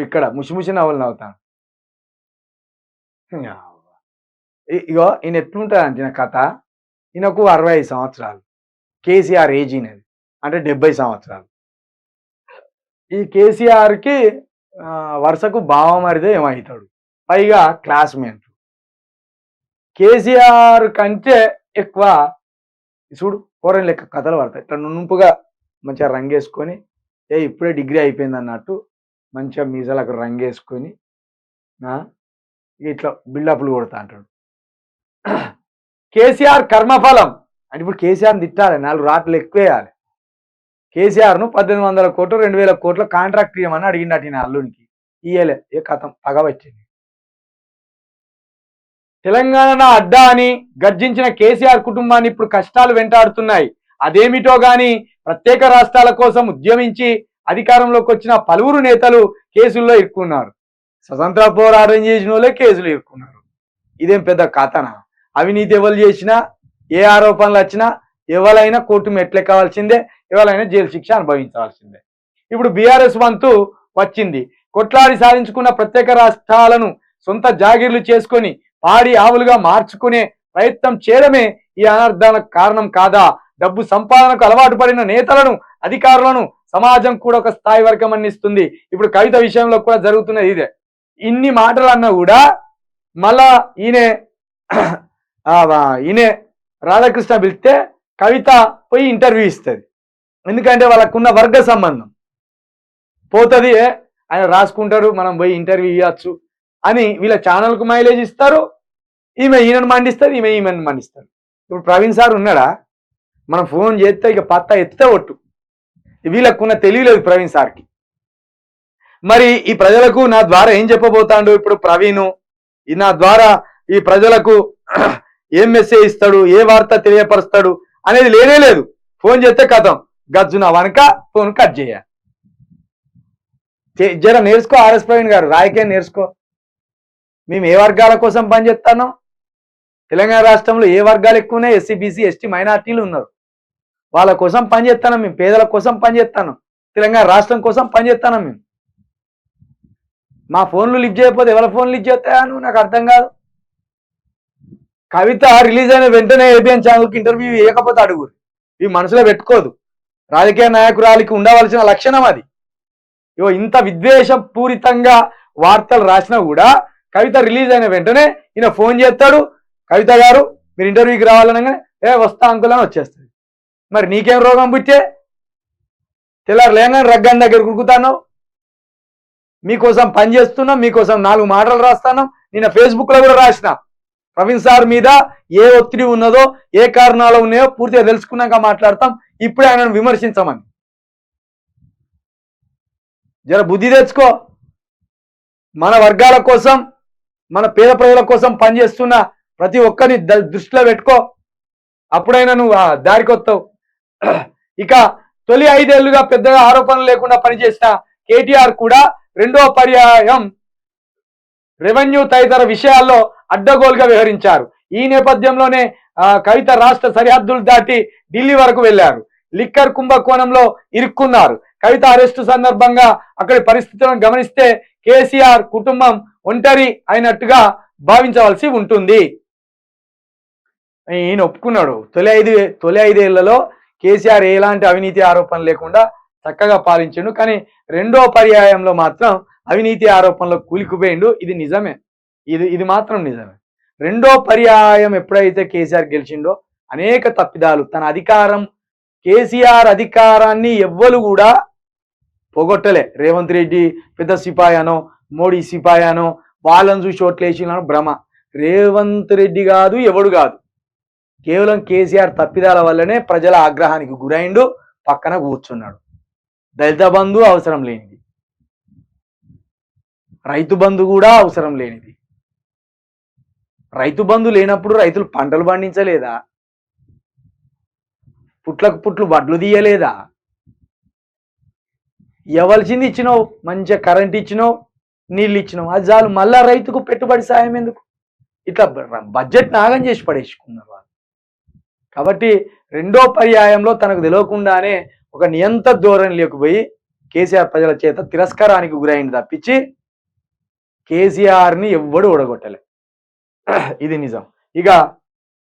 ఇక్కడ ముసిముసి నవ్వులు నవ్వుతాను. ఇగో ఈయన ఎట్లుంటుంది అంటే కథ, ఈయనకు 65 సంవత్సరాలు, కేసీఆర్ ఏజ్ ఈయనది అంటే 70 సంవత్సరాలు. ఈ కేసీఆర్కి వరుసకు బావమరిదే ఏమవుతాడు, పైగా క్లాస్మేట్. కేసీఆర్ కంటే ఎక్కువ చూడు కూరని లెక్క కథలు పడతాయి. ఇట్లా నుంపుగా మంచిగా రంగేసుకొని ఇప్పుడే డిగ్రీ అయిపోయింది అన్నట్టు మంచిగా మీసాలకు రంగేసుకొని ఇట్లా బిల్డప్లు కొడతా అంటాడు. కేసీఆర్ కర్మఫలం అంటే ఇప్పుడు కేసీఆర్ని తిట్టాలి, 4 రాట్లు ఎక్కువేయాలి. కేసీఆర్ను 1800 కోట్లు 2000 కోట్ల కాంట్రాక్ట్ ఇవ్వమని అడిగిండట ఈయన అల్లునికి, ఇయ్యలే. కథం పగవచ్చింది. తెలంగాణ అడ్డా అని గర్జించిన కేసీఆర్ కుటుంబాన్ని ఇప్పుడు కష్టాలు వెంటాడుతున్నాయి. అదేమిటో గాని ప్రత్యేక రాష్ట్రాల కోసం ఉద్యమించి అధికారంలోకి వచ్చిన పలువురు నేతలు కేసుల్లో ఇరుక్కున్నారు. స్వతంత్ర పోరాటం చేసిన వాళ్ళే కేసులు ఇరుక్కున్నారు. ఇదేం పెద్ద కథనా? అవినీతి ఎవరు చేసినా, ఏ ఆరోపణలు వచ్చినా ఎవరైనా కోర్టు మెట్లెక్కవలసిందే, ఎవరైనా జైలు శిక్ష అనుభవించాల్సిందే. ఇప్పుడు బీఆర్ఎస్ వంతు వచ్చింది. కొట్లాడి సాధించుకున్న ప్రత్యేక రాష్ట్రాలను సొంత జాగీర్లు చేసుకొని పాడి ఆవులుగా మార్చుకునే ప్రయత్నం చేయడమే ఈ అనర్థాలకు కారణం కాదా? డబ్బు సంపాదనకు అలవాటు పడిన నేతలను, అధికారులను సమాజం కూడా ఒక స్థాయి వరకు మన్నిస్తుంది. ఇప్పుడు కవిత విషయంలో కూడా జరుగుతున్నది ఇదే. ఇన్ని మాటలు అన్నా కూడా మళ్ళా ఈయనే రాధాకృష్ణ పిలిస్తే కవిత పోయి ఇంటర్వ్యూ ఇస్తుంది. ఎందుకంటే వాళ్ళకున్న వర్గ సంబంధం పోతుంది. ఆయన రాసుకుంటారు, మనం పోయి ఇంటర్వ్యూ ఇవ్వచ్చు అని వీళ్ళ ఛానల్కు మైలేజ్ ఇస్తారు. ఈయనను మండిస్తారు, ఈమెను మండిస్తారు. ఇప్పుడు ప్రవీణ్ సార్ ఉన్నాడా? మనం ఫోన్ చేస్తే ఇక పత్తా ఎత్తితే ఒట్టు. వీళ్ళకున్న తెలియలేదు ప్రవీణ్ సార్కి. మరి ఈ ప్రజలకు నా ద్వారా ఏం చెప్పబోతాడు ఇప్పుడు ప్రవీణ్? నా ద్వారా ఈ ప్రజలకు ఏం మెసేజ్ ఇస్తాడు, ఏ వార్త తెలియపరుస్తాడు అనేది లేనే లేదు. ఫోన్ చేస్తే కథం గజ్జున వనక ఫోన్ కట్ చేయ. జర నేర్చుకో ఆర్ఎస్ ప్రవీణ్ గారు, రాయకే నేర్చుకో. మేము ఏ వర్గాల కోసం పనిచేస్తానో, తెలంగాణ రాష్ట్రంలో ఏ వర్గాలు ఎక్కువ ఉన్నాయి, ఎస్సీ బీసీ ఎస్టీ మైనార్టీలు ఉన్నారు, వాళ్ళ కోసం పనిచేస్తాను మేము. పేదల కోసం పనిచేస్తాను, తెలంగాణ రాష్ట్రం కోసం పనిచేస్తాను మేము. మా ఫోన్లు లిఫ్ట్ చేయకపోతే ఎవరి ఫోన్లు లిఫ్ట్ చేస్తాయని నాకు అర్థం కాదు. కవిత రిలీజ్ అయిన వెంటనే ఏబిఎన్ ఛానల్కి ఇంటర్వ్యూ ఇవ్వకపోతే అడుగురు. ఈ మనసులో పెట్టుకోదు. రాజకీయ నాయకురాలికి ఉండవలసిన లక్షణం అది. ఇంత విద్వేషపూరితంగా వార్తలు రాసినా కూడా కవిత రిలీజ్ అయిన వెంటనే ఈయన ఫోన్ చేస్తాడు, కవిత గారు మీరు ఇంటర్వ్యూకి రావాలనగానే వస్తా అంకుల్ అని వచ్చేస్తుంది. మరి నీకేం రోగం పుట్టే? తెల్లారు లేగానే రగ్గన్ దగ్గర కురుకుతాను, మీకోసం పని చేస్తున్నాం, మీకోసం 4 మాటలు రాస్తాను. నిన్న ఫేస్బుక్లో కూడా రాసిన ప్రవీణ్ సార్ మీద ఏ ఒత్తిడి ఉన్నదో, ఏ కారణాలు ఉన్నాయో పూర్తిగా తెలుసుకున్నాక మాట్లాడతాం. ఇప్పుడే ఆయనను విమర్శించమని. జర బుద్ధి తెచ్చుకో. మన వర్గాల కోసం, మన పేద ప్రజల కోసం పనిచేస్తున్న ప్రతి ఒక్కరిని దృష్టిలో పెట్టుకో. అప్పుడైనా నువ్వు దారికొస్తావు. ఇక తొలి 5 ఏళ్లుగా పెద్దగా ఆరోపణలు లేకుండా పనిచేసిన కేటీఆర్ కూడా రెండో పర్యాయం రెవెన్యూ తదితర విషయాల్లో అడ్డగోలుగా వ్యవహరించారు. ఈ నేపథ్యంలోనే కవిత రాష్ట్ర సరిహద్దులు దాటి ఢిల్లీ వరకు వెళ్లారు. లిక్కర్ కుంభకోణంలో ఇరుక్కున్నారు. కవిత అరెస్టు సందర్భంగా అక్కడి పరిస్థితులను గమనిస్తే కేసీఆర్ కుటుంబం ఒంటరి అయినట్టుగా భావించవలసి ఉంటుంది. ఈయన ఒప్పుకున్నాడు. తొలి 5 ఏళ్లలో కేసీఆర్ ఎలాంటి అవినీతి ఆరోపణలు లేకుండా చక్కగా పాలించిండు. కానీ రెండో పర్యాయంలో మాత్రం అవినీతి ఆరోపణలో కూలికుపోయిండు. ఇది నిజమే, ఇది మాత్రం నిజమే. రెండో పర్యాయం ఎప్పుడైతే కేసీఆర్ గెలిచిండో అనేక తప్పిదాలు, తన అధికారం, కేసీఆర్ అధికారాన్ని ఎవ్వరు కూడా పోగొట్టలే. రేవంత్ రెడ్డి పెద్ద సిపాయానో, మోడీ సిపాయానో, వాళ్ళని చూసి ఓట్లేసినాను భ్రమ. రేవంత్ రెడ్డి కాదు, ఎవడు కాదు, కేవలం కేసీఆర్ తప్పిదాల వల్లనే ప్రజల ఆగ్రహానికి గురైండు, పక్కన కూర్చున్నాడు. దళిత బంధు అవసరం లేనిది, రైతు బంధు కూడా అవసరం లేనిది. రైతు బంధు లేనప్పుడు రైతులు పంటలు పండించలేదా? పుట్లకు పుట్లు వడ్లు తీయలేదా? ఇవ్వాల్సింది ఇచ్చినావు, మంచిగా కరెంట్ ఇచ్చినావు, నీళ్ళు ఇచ్చినావు, అది చాలు. మళ్ళా రైతుకు పెట్టుబడి సాయం ఎందుకు? ఇట్లా బడ్జెట్ నాగం చేసి పడేసుకున్నారు వాళ్ళు. కాబట్టి రెండో పర్యాయంలో తనకు తెలియకుండానే ఒక నియంత్ర ధోరణి లేకపోయి కేసీఆర్ ప్రజల చేత తిరస్కారానికి గురైంది తప్పించి కేసీఆర్ని ఎవ్వడు ఓడగొట్టలే. ఇది నిజం. ఇక